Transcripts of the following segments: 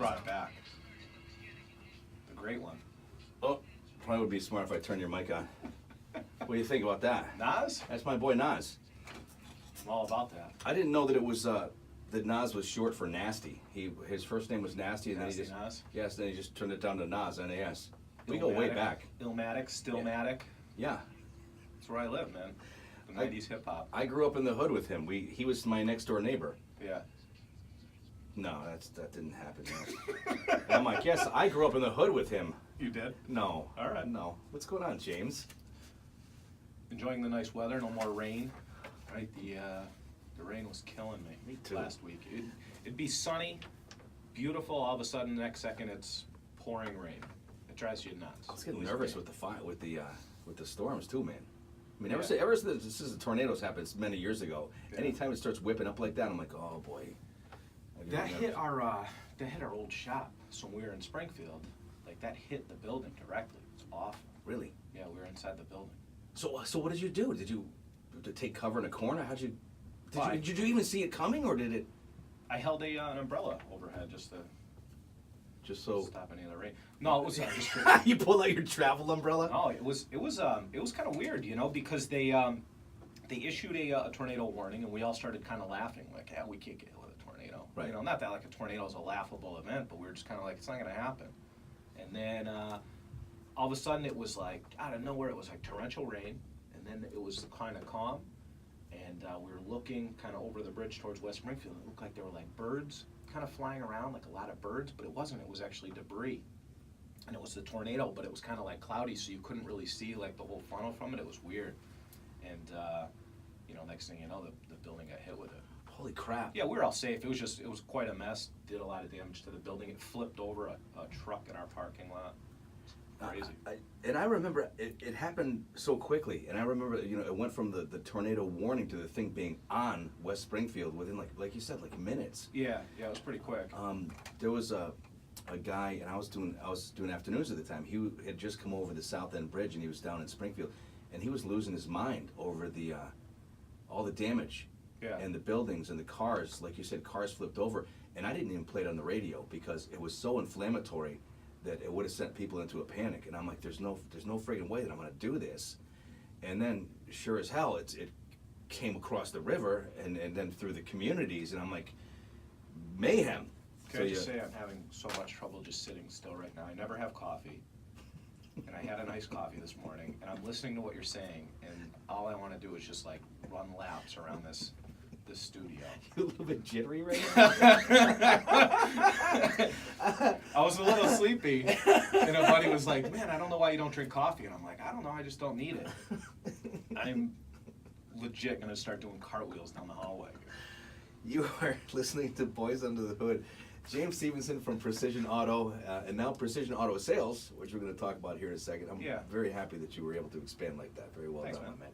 brought it back. The great one. Oh, probably would be smart if I turn your mic on. What do you think about that? Nas? That's my boy Nas. I'm all about that. I didn't know that it was that Nas was short for Nasty. His first name was Nasty, and Nasty then he just Nas? yes, then he just turned it down to Nas, N-A-S. We go way back. Illmatic, Stillmatic. Yeah. That's where I live, man. The 90s hip hop. I grew up in the hood with him. He was my next door neighbor. Yeah. No, that didn't happen. No. And I'm like, yes, I grew up in the hood with him. You did? No. All right. No. What's going on, James? Enjoying the nice weather, no more rain. Right, the rain was killing me. Me too. Last week. It'd be sunny, beautiful. All of a sudden, the next second, it's pouring rain. It drives you nuts. I was getting nervous with the storms too, man. I mean, Yeah. ever since the tornadoes happened many years ago, Yeah. anytime it starts whipping up like that, I'm like, oh boy. I get That nervous. hit our old shop. So when we were in Springfield, like that hit the building directly. It's awful. Really? Yeah, we were inside the building. So what did you do? Did you take cover in a corner? Did Why? you even see it coming, or did it I held an umbrella overhead just to just so stop any of the rain. No, it was just you pull out your travel umbrella? no, it was kind of weird, because they issued a tornado warning, and we all started kind of laughing, like, yeah, we can't get hit with a tornado. Right. Not that like a tornado is a laughable event, but we were just kind of like, it's not going to happen. And then all of a sudden, it was like out of nowhere, it was like torrential rain, and then it was kind of calm, and we were looking kind of over the bridge towards West Springfield. It looked like there were like birds kind of flying around, like a lot of birds, but it wasn't. It was actually debris. And it was the tornado, but it was kind of like cloudy, so you couldn't really see like the whole funnel from it. It was weird. And next thing you know, the building got hit with it. Holy crap. Yeah, we were all safe. It was quite a mess. Did a lot of damage to the building. It flipped over a truck in our parking lot. Crazy. I remember it happened so quickly, and I remember it went from the tornado warning to the thing being on West Springfield within like you said, like minutes. Yeah, it was pretty quick. There was a guy, and I was doing afternoons at the time. He had just come over the South End Bridge, and he was down in Springfield, and he was losing his mind over the all the damage. Yeah. And the buildings and the cars, like you said, cars flipped over, and I didn't even play it on the radio because it was so inflammatory that it would have sent people into a panic. And I'm like, there's no friggin' way that I'm gonna do this. And then, sure as hell, it came across the river and then through the communities, and I'm like, mayhem. Can I just say I'm having so much trouble just sitting still right now. I never have coffee, and I had an iced coffee this morning, and I'm listening to what you're saying, and all I want to do is just like run laps around this studio. You a little bit jittery right now? I was a little sleepy, and a buddy was like, man, I don't know why you don't drink coffee. And I'm like, I don't know, I just don't need it. I'm legit going to start doing cartwheels down the hallway. You are listening to Boys Under the Hood. James Stevenson from Precision Auto, and now Precision Auto Sales, which we're going to talk about here in a second. I'm very happy that you were able to expand like that. Very well Thanks, done, man.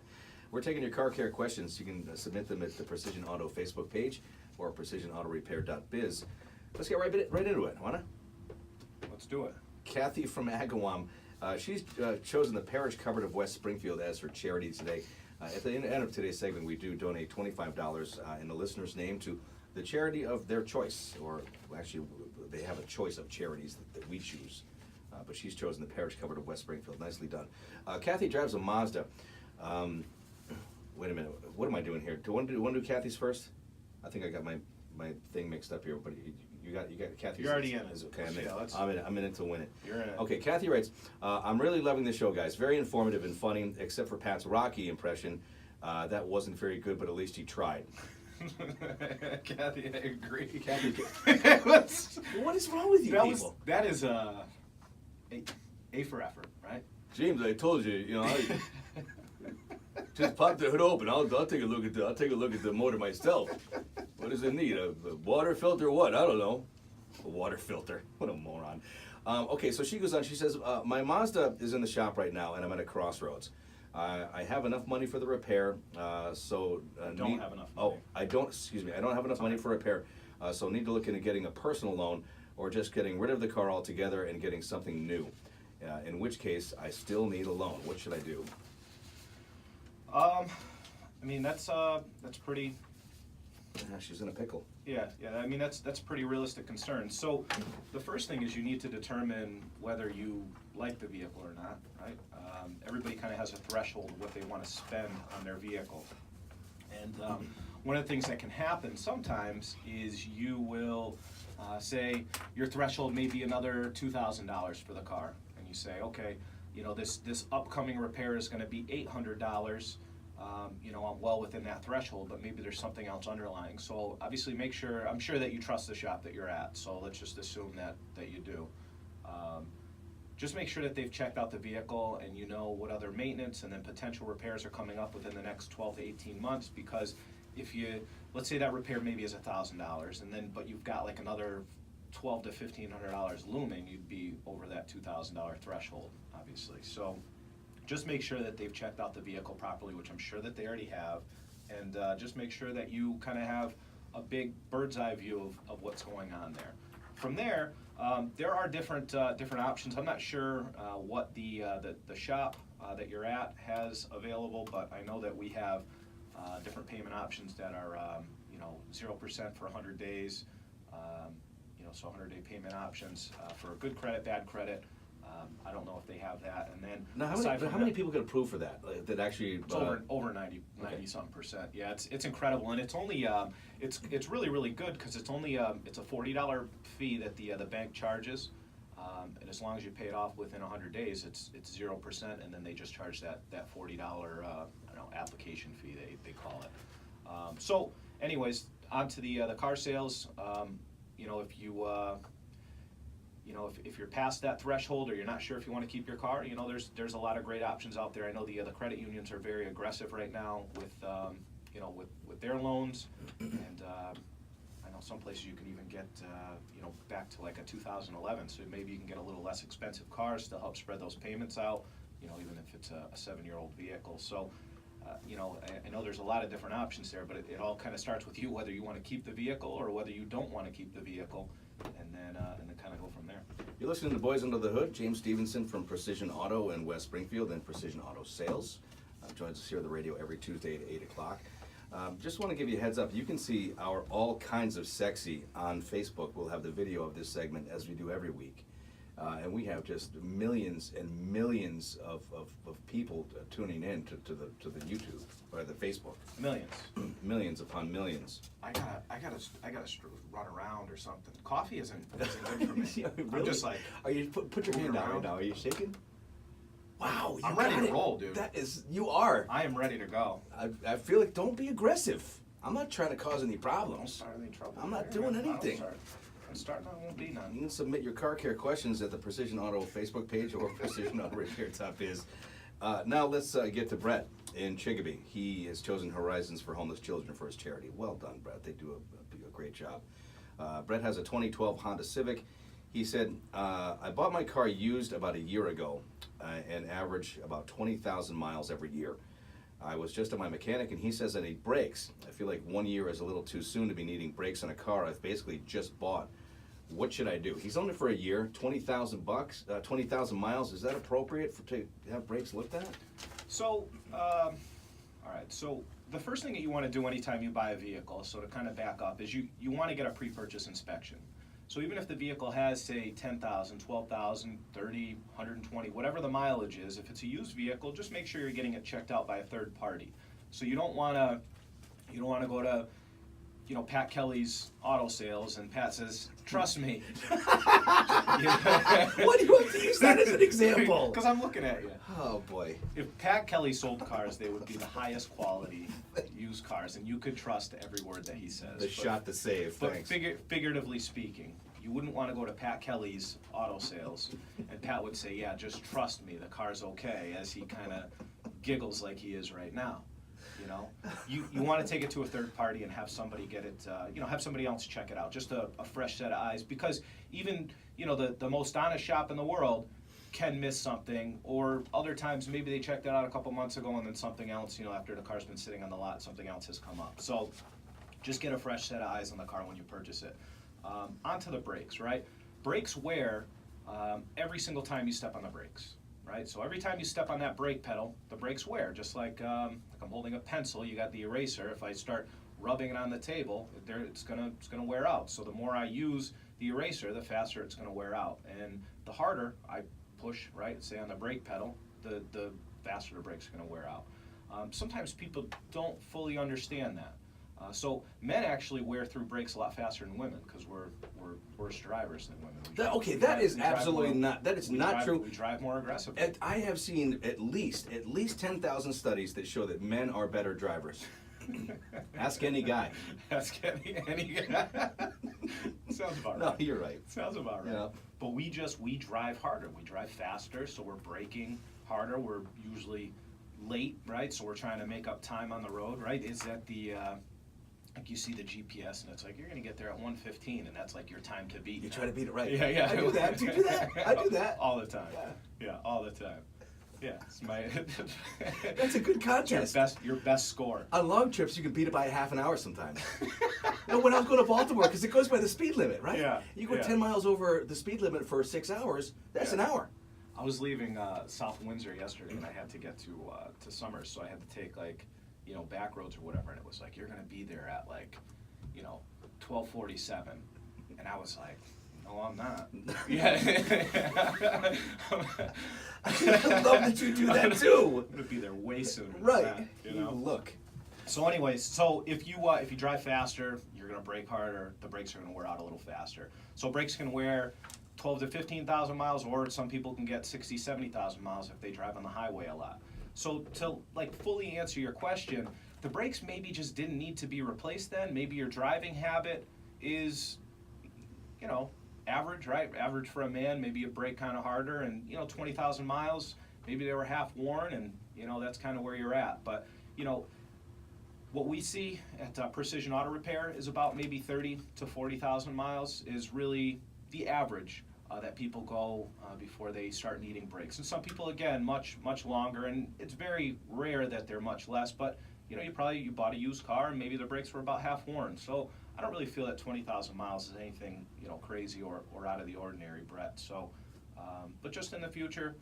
We're taking your car care questions. You can submit them at the Precision Auto Facebook page or precisionautorepair.biz. Let's get right into it, wanna? Let's do it. Kathy from Agawam. She's chosen the Parish Cupboard of West Springfield as her charity today. At the end of today's segment, we do donate $25 in the listener's name to the charity of their choice, or actually, they have a choice of charities that we choose. But she's chosen the Parish Cupboard of West Springfield. Nicely done. Kathy drives a Mazda. Wait a minute. What am I doing here? Do you want to do Kathy's first? I think I got my thing mixed up here, but you got Kathy's. You're already in it. Okay, Yeah, I'm in it to win it. You're in it. Okay, Kathy writes, I'm really loving the show, guys. Very informative and funny, except for Pat's Rocky impression. That wasn't very good, but at least he tried. Kathy, I agree. Kathy, What's- what is wrong with you people? That is A for effort, right? James, I told you, just pop the hood open. I'll take a look at the motor myself. What does it need? A water filter? What? I don't know. A water filter. What a moron. Okay, so she goes on. She says, my Mazda is in the shop right now, and I'm at a crossroads. I have enough money for the repair, so Don't have enough money. Oh, I don't. Excuse me. I don't have enough money for repair, so need to look into getting a personal loan or just getting rid of the car altogether and getting something new. In which case, I still need a loan. What should I do? I mean, that's pretty. She's in a pickle. Yeah, I mean, that's a pretty realistic concern. So the first thing is you need to determine whether you like the vehicle or not, right? Everybody kind of has a threshold of what they want to spend on their vehicle. And one of the things that can happen sometimes is you will say your threshold may be another $2,000 for the car. And you say, okay, you know, this upcoming repair is going to be $800. You know, I'm well within that threshold, but maybe there's something else underlying. So obviously make sure, I'm sure that you trust the shop that you're at, so let's just assume that you do. Just make sure that they've checked out the vehicle and you know what other maintenance and then potential repairs are coming up within the next 12 to 18 months, because if you, let's say that repair maybe is $1,000, and then, but you've got like another $1,200 to $1,500 looming, you'd be over that $2,000 threshold, obviously. So just make sure that they've checked out the vehicle properly, which I'm sure that they already have, and just make sure that you kind of have a big bird's eye view of what's going on there. From there, there are different options. I'm not sure what the shop that you're at has available, but I know that we have different payment options that are 0% for 100 days, so 100-day payment options for good credit, bad credit. I don't know if they have that, and then Now, how many people get approved for that? That actually it's over 90 something percent. Yeah, it's incredible, and it's only it's really good because it's only it's a $40 fee that the bank charges, and as long as you pay it off within 100 days, it's 0%, and then they just charge that $40 application fee they call it. So, anyways, on to the car sales. If you're past that threshold or you're not sure if you want to keep your car, there's a lot of great options out there. I know the credit unions are very aggressive right now with their loans, and I know some places you can even get back to like a 2011, so maybe you can get a little less expensive cars to help spread those payments out, even if it's a 7-year-old vehicle. So I know there's a lot of different options there, but it all kind of starts with you, whether you want to keep the vehicle or whether you don't want to keep the vehicle, and then kind of go from there. You're listening to Boys Under the Hood. James Stevenson from Precision Auto in West Springfield and Precision Auto Sales joins us here on the radio every Tuesday at 8 o'clock. Just want to give you a heads up. You can see our All Kinds of Sexy on Facebook. We'll have the video of this segment as we do every week. And we have just millions and millions of people tuning in to the YouTube or the Facebook. Millions. Millions upon millions. I gotta run around or something. Coffee isn't good for me. Yeah, really? I'm just like, Are you put your hand down right now? Are you shaking? Wow, I'm ready to roll, dude. You are. I am ready to go. I feel like, don't be aggressive. I'm not trying to cause any Don't problems. start any trouble. I'm not here, doing man. anything. I'm starting, I won't be none. You can submit your car care questions at the Precision Auto Facebook page or Precision Auto right here at Top Biz. Now let's get to Brett in Chicopee. He has chosen Horizons for Homeless Children for his charity. Well done, Brett. They do a great job. Brett has a 2012 Honda Civic. He said, I bought my car used about a year ago and average about 20,000 miles every year. I was just at my mechanic and he says I need brakes. I feel like 1 year is a little too soon to be needing brakes on a car I've basically just bought. What should I do? He's owned it for a year, 20,000 bucks, 20,000 miles. Is that appropriate to have brakes looked at? So, all right. So the first thing that you want to do anytime you buy a vehicle, so to kind of back up, is you want to get a pre-purchase inspection. So even if the vehicle has, say, 10,000, 12,000, 30, 120, whatever the mileage is, if it's a used vehicle, just make sure you're getting it checked out by a third party. So you don't want to go to Pat Kelly's auto sales and Pat says, "Trust me." Why do you have to use that as an example? Because I'm looking at you. Oh boy. If Pat Kelly sold cars, they would be the highest quality used cars, and you could trust every word that he says. The shot to save, But thanks. figuratively speaking, you wouldn't want to go to Pat Kelly's auto sales, and Pat would say, "Yeah, just trust me, the car's okay," as he kind of giggles like he is right now. You want to take it to a third party and have somebody get it, have somebody else check it out, just a fresh set of eyes, because even, the most honest shop in the world can miss something, or other times maybe they checked it out a couple months ago and then something else, after the car's been sitting on the lot, something else has come up. So just get a fresh set of eyes on the car when you purchase it. Onto the brakes, right? Brakes wear every single time you step on the brakes. Right, so every time you step on that brake pedal, the brakes wear. Just like I'm holding a pencil, you got the eraser. If I start rubbing it on the table, it's gonna wear out. So the more I use the eraser, the faster it's gonna wear out. And the harder I push, right, say on the brake pedal, the faster the brake's gonna wear out. Sometimes people don't fully understand that. So men actually wear through brakes a lot faster than women because we're worse drivers than women. That is absolutely more, not. That is not true. We drive more aggressively. And I have seen at least 10,000 studies that show that men are better drivers. Ask any guy. Ask any guy. Sounds about No, right. you're right. Sounds about right. Yeah. But we drive harder. We drive faster, so we're braking harder. We're usually late, right? So we're trying to make up time on the road, right? Is that the like you see the GPS and it's like you're gonna get there at 1:15 and that's like your time to beat. You try to beat it right. Yeah. I do that. Do you do that? I do that. All the time. Yeah. All the time. Yeah, it's my. That's a good contest. Your best score. On long trips, you can beat it by a half an hour sometimes. No, when I was going to Baltimore, because it goes by the speed limit, right? Yeah. You go yeah. 10 miles over the speed limit for 6 hours, that's an hour. I was leaving South Windsor yesterday, and I had to get to Summers, so I had to take back roads or whatever, and it was like you're gonna be there at 12:47, and I was like, no, I'm not. Yeah. I love that you do that too. I'm gonna be there way sooner. Right. Than that, you know. Look. So anyways, if you drive faster, you're gonna brake harder. The brakes are gonna wear out a little faster. So brakes can wear 12 to 15,000 miles, or some people can get 60, 70,000 miles if they drive on the highway a lot. So to fully answer your question, the brakes maybe just didn't need to be replaced then. Maybe your driving habit is, average, right? Average for a man, maybe you brake kind of harder, and 20,000 miles, maybe they were half worn, and that's kind of where you're at. But what we see at Precision Auto Repair is about maybe 30 to 40,000 miles is really the average that people go before they start needing brakes. And some people, again, much longer, and it's very rare that they're much less. But you bought a used car, and maybe the brakes were about half worn. So I don't really feel that 20,000 miles is anything crazy or out of the ordinary, Brett. So, but just in the future,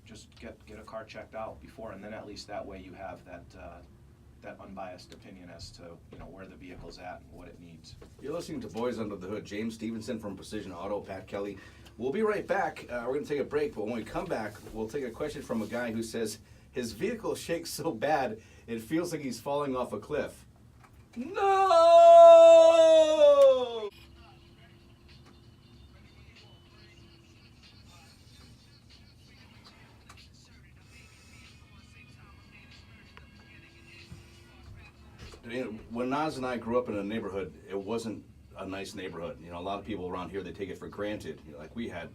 just get a car checked out before, and then at least that way you have that unbiased opinion as to where the vehicle's at and what it needs. You're listening to Boys Under the Hood. James Stevenson from Precision Auto, Pat Kelly. We'll be right back. We're going to take a break, but when we come back, we'll take a question from a guy who says his vehicle shakes so bad it feels like he's falling off a cliff. No! When Naz and I grew up in a neighborhood, it wasn't a nice neighborhood. A lot of people around here, they take it for granted. Like we had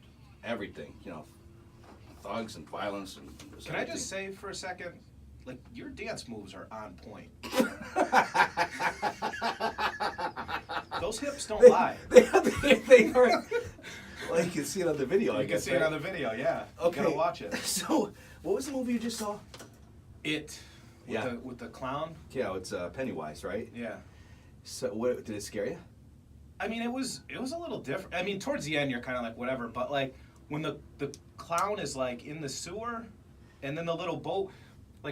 everything, thugs and violence. And Can I just say for a second, your dance moves are on point. Those hips don't lie. They are. Well, you can see it on the video, You can see it on the video, yeah. Okay. You gotta watch it. So, what was the movie you just saw? It. Yeah. With the clown. Yeah, it's Pennywise, right? Yeah. So, what did it scare you? I mean, it was a little different. I mean, towards the end, you're kind of like whatever, but when the clown is in the sewer, and then the little boat,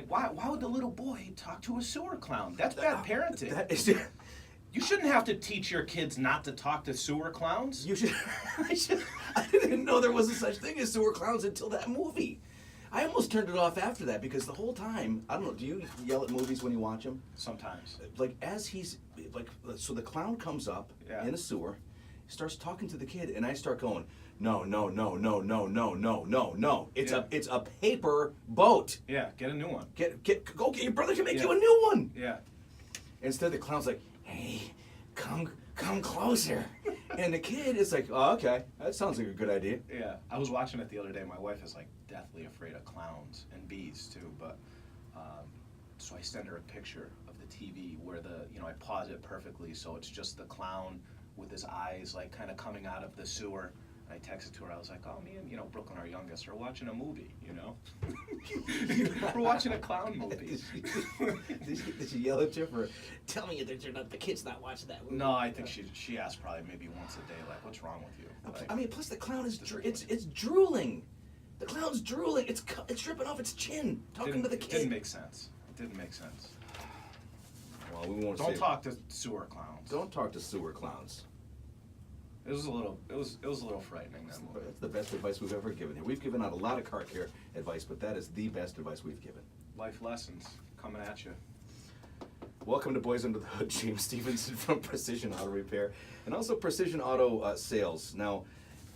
why would the little boy talk to a sewer clown? That's bad parenting. That is. You shouldn't have to teach your kids not to talk to sewer clowns. You should. I didn't know there was a such thing as sewer clowns until that movie. I almost turned it off after that because the whole time, I don't know, do you yell at movies when you watch them? Sometimes. As he's, so the clown comes up in a sewer, starts talking to the kid, and I start going, no. It's a paper boat. Yeah, get a new one. Go get your brother to make you a new one. Yeah. Instead, the clown's like, hey, come closer. And the kid is like, oh, okay, that sounds like a good idea. Yeah, I was watching it the other day. My wife is deathly afraid of clowns and bees too. But so I send her a picture of the TV where I pause it perfectly so it's just the clown with his eyes kind of coming out of the sewer. I texted to her. I was like, "Oh, me and Brooklyn, our youngest, are watching a movie. We're watching a clown movie." Did she yell at you for tell me that the kid's not watching that movie? No, I think she asked probably maybe once a day, what's wrong with you? Plus the clown is it's drooling. The clown's drooling. It's dripping off its chin. Talking to the kid. It didn't make sense. Well, No, we won't Don't say. talk to sewer clowns. Don't talk to sewer clowns. It was a little frightening, that movie. That's the best advice we've ever given here. We've given out a lot of car care advice, but that is the best advice we've given. Life lessons coming at you. Welcome to Boys Under the Hood. James Stevenson from Precision Auto Repair and also Precision Auto Sales. Now,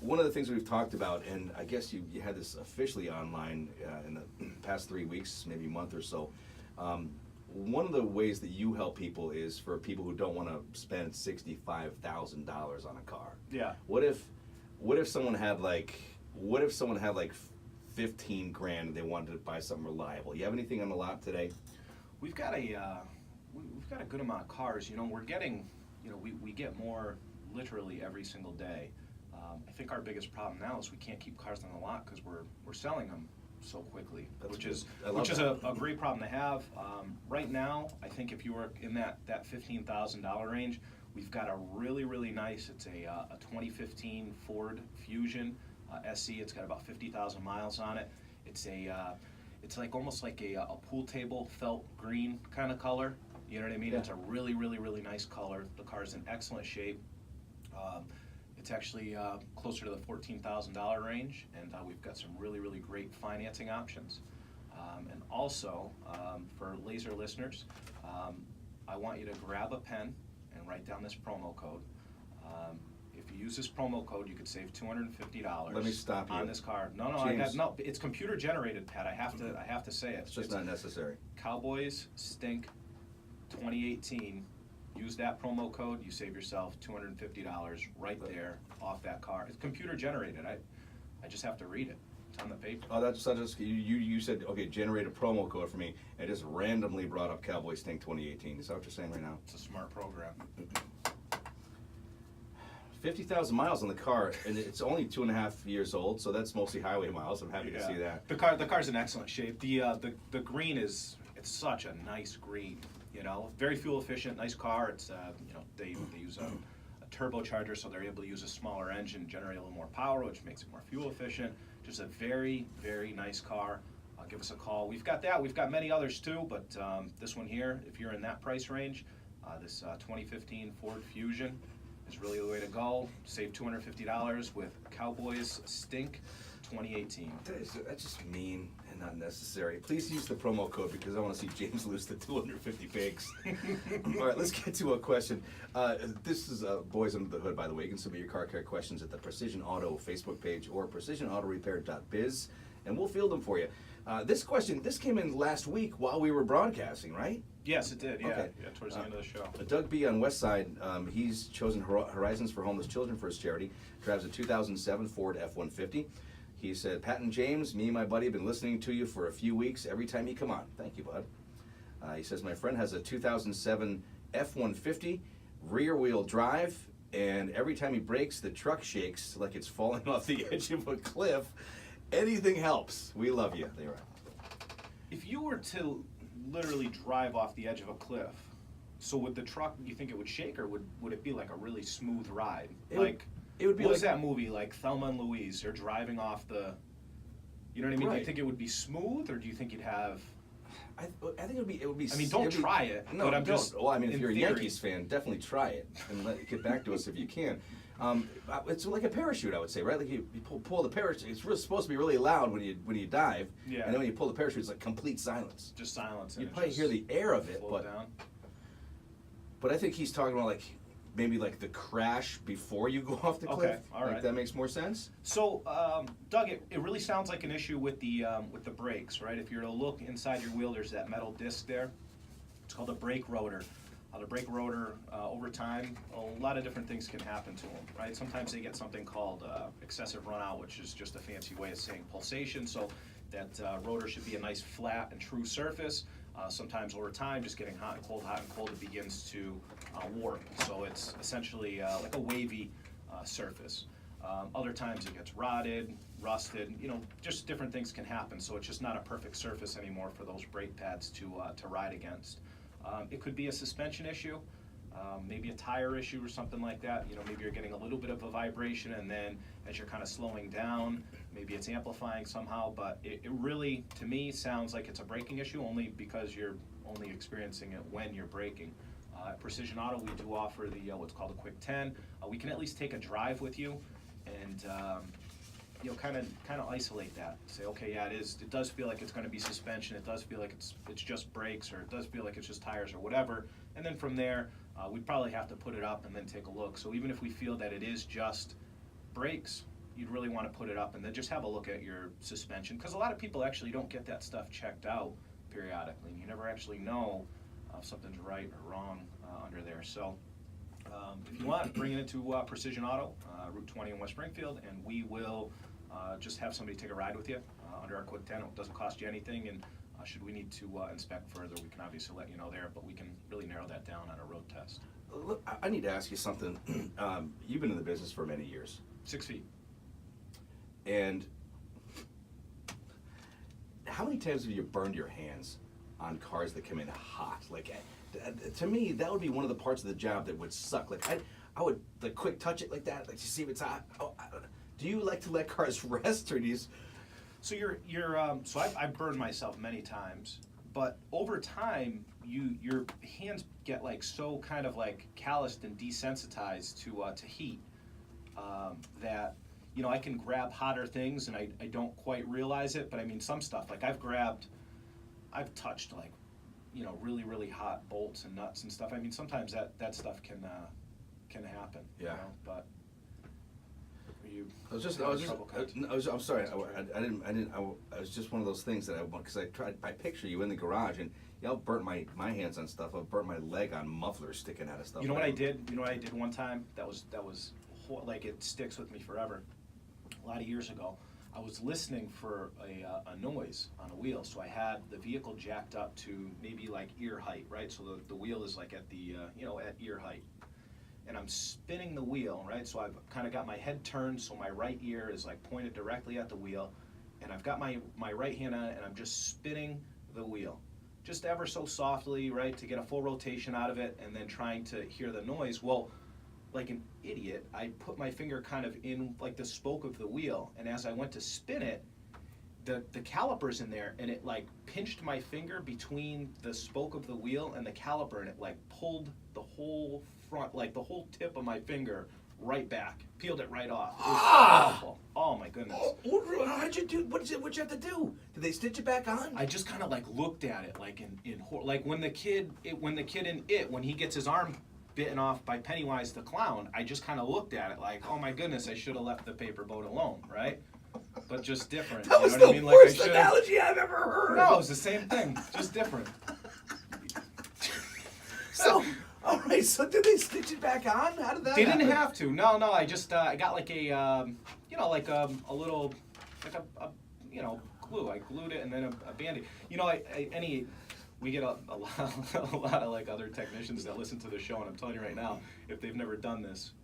one of the things we've talked about, and I guess you had this officially online in the past 3 weeks, maybe a month or so. One of the ways that you help people is for people who don't want to spend $65,000 on a car. Yeah. What if someone had like 15 grand and they wanted to buy something reliable? You have anything on the lot today? We've got a good amount of cars. You know, we're getting, you know, we get more literally every single day. I think our biggest problem now is we can't keep cars on the lot because we're selling them so quickly, That's which good. is I love a great problem to have. Right now, I think if you were in that $15,000 range, we've got a really nice. It's a 2015 Ford Fusion SE. It's got about 50,000 miles on it. It's like almost like a pool table felt green kind of color. You know what I mean? Yeah. It's a really nice color. The car's in excellent shape. It's actually closer to the $14,000 range, and we've got some really great financing options. And also, for laser listeners, I want you to grab a pen and write down this promo code. If you use this promo code, you could save $250. Let me stop you. On this car. No, James. it's computer generated, Pat. I have to say it. It's just not necessary. Cowboys Stink 2018. Use that promo code, you save yourself $250 right there off that car. It's computer generated. I just have to read it. It's on the paper. Oh, that's just you said, okay, generate a promo code for me, and just randomly brought up Cowboy Stink 2018. Is that what you're saying right now? It's a smart program. 50,000 miles on the car, and it's only 2.5 years old, so that's mostly highway miles. I'm happy to see that. The car's in excellent shape. The green it's such a nice green. You know, very fuel efficient, nice car. It's you know, they use a turbocharger, so they're able to use a smaller engine, generate a little more power, which makes it more fuel efficient. Just a very nice car. Give us a call. We've got that. We've got many others too, but this one here, if you're in that price range, this 2015 Ford Fusion is really the way to go. Save $250 with Cowboys Stink 2018. That's just mean and not necessary. Please use the promo code because I want to see James lose the 250 pigs. All right, let's get to a question. This is Boys Under the Hood, by the way. You can submit your car care questions at the Precision Auto Facebook page or precisionautorepair.biz, and we'll field them for you. This came in last week while we were broadcasting, right? Yes, it did. Yeah, Okay. yeah, towards the end of the show. Doug B. on West Side, he's chosen Horizons for Homeless Children for his charity. Drives a 2007 Ford F-150. He said, Pat and James, me and my buddy have been listening to you for a few weeks every time you come on. Thank you, bud. He says, my friend has a 2007 F-150 rear-wheel drive, and every time he brakes, the truck shakes like it's falling off the edge of a cliff. Anything helps. We love you. They are. If you were to literally drive off the edge of a cliff, so would the truck, you think it would shake, or would it be like a really smooth ride? It would be what like was that movie, like Thelma and Louise? They're driving off the, you know what I mean? Do Right. you think it would be smooth, or do you think you'd have? I think it would be. I mean, don't try it. No, but I'm don't. just. Well, I mean, if in you're a theory. Yankees fan, definitely try it and get back to us if you can. It's like a parachute, I would say, right? Like you pull the parachute. It's supposed to be really loud when you dive, Yeah. and then when you pull the parachute, it's like complete silence. Just silence. You probably hear the air of it, float but down. I think he's talking about like maybe like the crash before you go off the cliff. Okay, all right. Like that makes more sense. So, Doug, it really sounds like an issue with the brakes, right? If you're to look inside your wheel, there's that metal disc there. It's called a brake rotor. The brake rotor, over time, a lot of different things can happen to them, right? Sometimes they get something called excessive runout, which is just a fancy way of saying pulsation. So that rotor should be a nice flat and true surface. Sometimes over time, just getting hot and cold, it begins to warp. So it's essentially like a wavy surface. Other times it gets rotted, rusted, you know, just different things can happen. So it's just not a perfect surface anymore for those brake pads to ride against. It could be a suspension issue, maybe a tire issue or something like that. You know, maybe you're getting a little bit of a vibration, and then as you're kind of slowing down, maybe it's amplifying somehow. But it really, to me, sounds like it's a braking issue only because you're only experiencing it when you're braking. At Precision Auto, we do offer the what's called a Quick 10. We can at least take a drive with you, and kind of isolate that. Say, okay, yeah, it does feel like it's going to be suspension. It does feel like it's just brakes, or it does feel like it's just tires or whatever. And then from there, we'd probably have to put it up and then take a look. So even if we feel that it is just brakes, you'd really want to put it up and then just have a look at your suspension, because a lot of people actually don't get that stuff checked out periodically. You never actually know if something's right or wrong under there. So if you want, bring it into Precision Auto, Route 20 in West Springfield, and we will just have somebody take a ride with you under our Quick 10. It doesn't cost you anything, and should we need to inspect further, we can obviously let you know there, but we can really narrow that down on a road test. Look, I need to ask you something. You've been in the business for many years. 6 feet. And how many times have you burned your hands on cars that come in hot? Like, to me, that would be one of the parts of the job that would suck. Like, I would like quick touch it like that, like to see if it's hot. Do you like to let cars rest, or do you? So so I've burned myself many times, but over time, your hands get like so kind of like calloused and desensitized to heat that. I can grab hotter things and I don't quite realize it, but I mean, some stuff, like I've touched like, really, really hot bolts and nuts and stuff. I mean, sometimes that stuff can happen. Yeah. But I'm sorry. I was just one of those things that because I picture you in the garage and I've burnt my hands on stuff. I've burnt my leg on mufflers sticking out of stuff. You know what I did? You know what I did one time? That was like, it sticks with me forever. A lot of years ago, I was listening for a noise on a wheel, so I had the vehicle jacked up to maybe like ear height, right? So the wheel is like at the at ear height, and I'm spinning the wheel, right? So I've kind of got my head turned, so my right ear is like pointed directly at the wheel, and I've got my right hand on it, and I'm just spinning the wheel, just ever so softly, right, to get a full rotation out of it, and then trying to hear the noise. Well, like an idiot, I put my finger kind of in like the spoke of the wheel, and as I went to spin it, the caliper's in there, and it like pinched my finger between the spoke of the wheel and the caliper, and it like pulled the whole front, like the whole tip of my finger right back, peeled it right off. It was awful. Oh my goodness. How'd you do? What'd you have to do? Did they stitch it back on? I just kind of like looked at it like like when the kid when he gets his arm bitten off by Pennywise the clown, I just kind of looked at it like, oh my goodness, I should have left the paper boat alone, right? But just different. That was you the know what I mean? worst like analogy I've ever heard. No, it was the same thing, just different. So, all right. So did they stitch it back on? How did that? They happen? didn't have to. No. I just I got like a like a little like a glue. I glued it and then a Band-Aid. We get a lot of like other technicians that listen to the show, and I'm telling you right now, if they've never done this,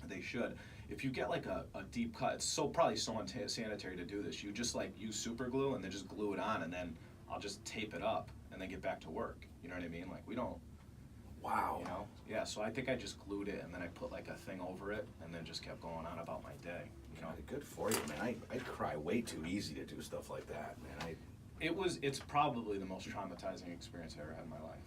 they should. If you get like a deep cut, it's probably so unsanitary to do this. You just like use super glue and then just glue it on, and then I'll just tape it up and then get back to work. You know what I mean? Like we don't. Wow. Yeah. So I think I just glued it and then I put like a thing over it and then just kept going on about my day. Good for you, man. I cry way too easy to do stuff like that, man. It's probably the most traumatizing experience I ever had in my life.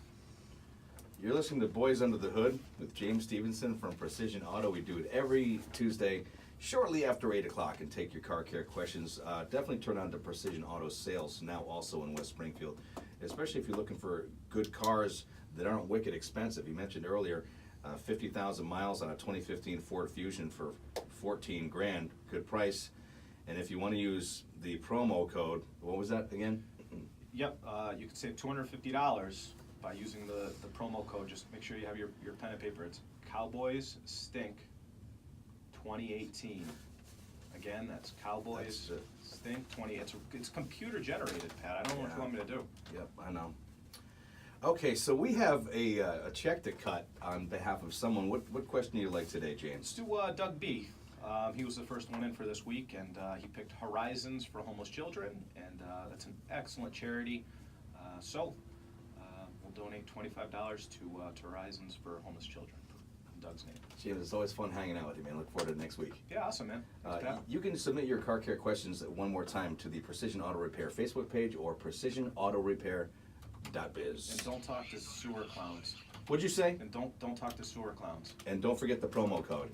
You're listening to Boys Under the Hood with James Stevenson from Precision Auto. We do it every Tuesday shortly after 8 o'clock and take your car care questions. Definitely turn on to Precision Auto Sales, now also in West Springfield, especially if you're looking for good cars that aren't wicked expensive. You mentioned earlier 50,000 miles on a 2015 Ford Fusion for $14,000, good price. And if you want to use the promo code, what was that again? Yep, you can save $250 by using the promo code. Just make sure you have your pen and paper. It's Cowboys Stink 2018. Again, that's Cowboys Stink 20. It's computer generated, Pat. I don't know what you want me to do. Yep, I know. Okay, so we have a check to cut on behalf of someone. What question do you like today, James? Let's do Doug B. He was the first one in for this week, and he picked Horizons for Homeless Children, and that's an excellent charity. So we'll donate $25 to Horizons for Homeless Children in Doug's name. James, it's always fun hanging out with you, man. Look forward to next week. Yeah, awesome, man. You can submit your car care questions one more time to the Precision Auto Repair Facebook page or precisionautorepair.biz. And don't talk to sewer clowns. What'd you say? And don't talk to sewer clowns. And don't forget the promo code.